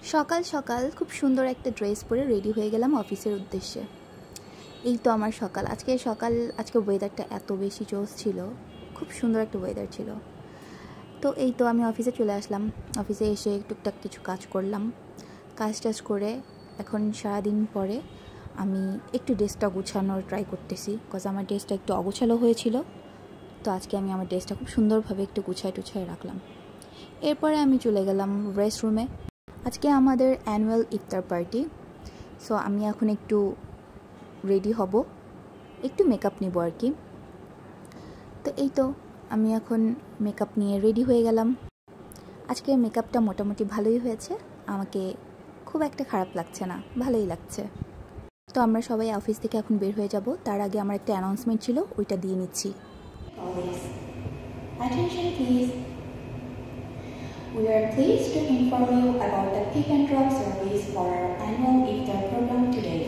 সকাল সকাল খুব সুন্দর একটা ড্রেস পরে রেডি হয়ে গেলাম অফিসের উদ্দেশ্যে। এই তো আমার সকাল। আজকে ওয়েদারটা এত বেশি জোস ছিল, খুব সুন্দর একটা ওয়েদার ছিল। তো এই তো আমি অফিসে চলে আসলাম। অফিসে এসে টুকটাক কিছু কাজ করলাম। কাজ করে এখন সারাদিন পরে আমি একটু ড্রেসটা গুছানোর ট্রাই করতেছি, বিকজ আমার ড্রেসটা একটু অগোছালো হয়েছিল। তো আজকে আমি আমার ড্রেসটা খুব সুন্দরভাবে একটু গুছায় রাখলাম। এরপরে আমি চলে গেলাম রেস্ট রুমে। আজকে আমাদের অ্যানুয়াল ইফতার পার্টি, সো আমি এখন একটু রেডি হব, একটু মেকআপ নিব আর কি। তো এই তো আমি এখন মেকআপ নিয়ে রেডি হয়ে গেলাম। আজকে মেকআপটা মোটামুটি ভালোই হয়েছে, আমাকে খুব একটা খারাপ লাগছে না, ভালোই লাগছে। তো আমরা সবাই অফিস থেকে এখন বের হয়ে যাব। তার আগে আমার একটা অ্যানাউন্সমেন্ট ছিল, ওইটা দিয়ে নিচ্ছি। Attention please. We are pleased to inform you about the pick and drop service for our annual iftar program today.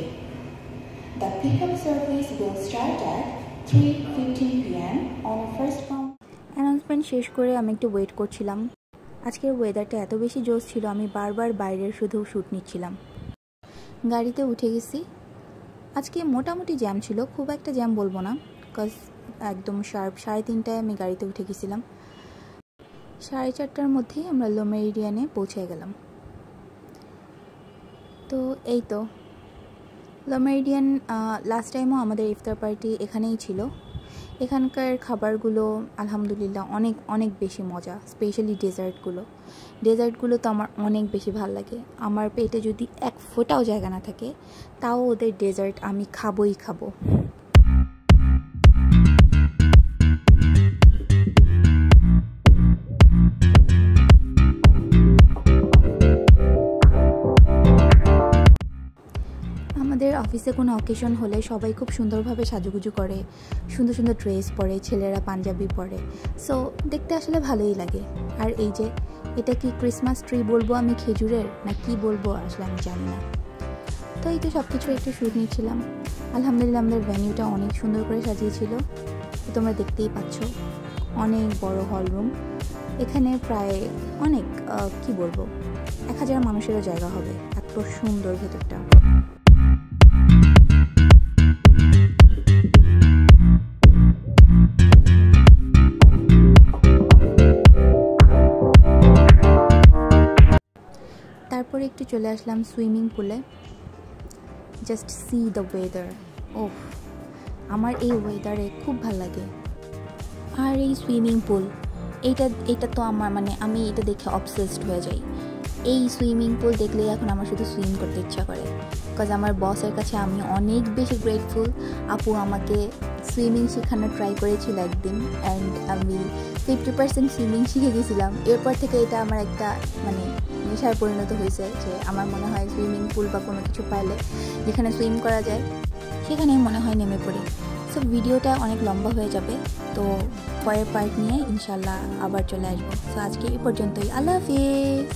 The pickup service will start at 3:15 p.m. on first come. Announcement শেষ করে আমি একটু wait করছিলাম। আজকের ওয়েদারটা এত বেশি জোস ছিল, আমি বারবার বাইরের শুধু শ্যুট নিচ্ছিলাম। গাড়িতে উঠে গেছি। আজকে মোটামুটি জ্যাম ছিল, খুব একটা জ্যাম বলবো না, বিকজ একদম শার্প 3:30টায় আমি গাড়িতে উঠে গেছিলাম। 4:30টার মধ্যেই আমরা লো মেরিডিয়ানে পৌঁছে গেলাম। তো এই তো লো মেরিডিয়ান, লাস্ট টাইমও আমাদের ইফতার পার্টি এখানেই ছিল। এখানকার খাবারগুলো আলহামদুলিল্লাহ অনেক অনেক বেশি মজা, স্পেশালি ডেজার্টগুলো তো আমার অনেক বেশি ভালো লাগে। আমার পেটে যদি এক ফোঁটাও জায়গা না থাকে, তাও ওদের ডেজার্ট আমি খাবই খাবো। আমাদের অফিসে কোনো অকেশন হলে সবাই খুব সুন্দরভাবে সাজুগুজু করে, সুন্দর সুন্দর ড্রেস পরে, ছেলেরা পাঞ্জাবি পরে, সো দেখতে আসলে ভালোই লাগে। আর এই যে এটা কি ক্রিসমাস ট্রি বলবো আমি খেজুরের, না কি বলবো আসলে আমি জানি না। তো এই তো সব কিছু একটু শ্যুট নিচ্ছিলাম। আলহামদুলিল্লাহ আমাদের ভেন্যুটা অনেক সুন্দর করে সাজিয়েছিল, তোমরা দেখতেই পাচ্ছ। অনেক বড় হল রুম, এখানে প্রায় অনেক কি বলবো 1000 মানুষেরও জায়গা হবে, এত সুন্দর ভেতরটা। তারপরে একটু চলে আসলাম সুইমিং পুলে। Just see the weather. ওহ, আমার এই ওয়েদারে খুব ভালো লাগে। আর এই সুইমিং পুল, এইটা তো আমার আমি এটা দেখে অবসেসড হয়ে যাই। এই সুইমিং পুল দেখলেই এখন আমার শুধু সুইম করতে ইচ্ছা করে, বিকজ আমার বসের কাছে আমি অনেক বেশি গ্রেটফুল। আপু আমাকে সুইমিং শেখানো ট্রাই করেছিল একদিন, অ্যান্ড আমি 50% সুইমিং শিখে গেছিলাম। এরপর থেকে এটা আমার একটা নেশায় পরিণত হয়েছে, যে আমার মনে হয় সুইমিং পুল বা কোনো কিছু পাইলে যেখানে সুইম করা যায় সেখানেই মনে হয় নেমে পড়ি। সো ভিডিওটা অনেক লম্বা হয়ে যাবে, তো পরের পার্ট নিয়ে ইনশাল্লাহ আবার চলে আসবো। সো আজকে এই পর্যন্তই, আল্লাহ হাফিজ।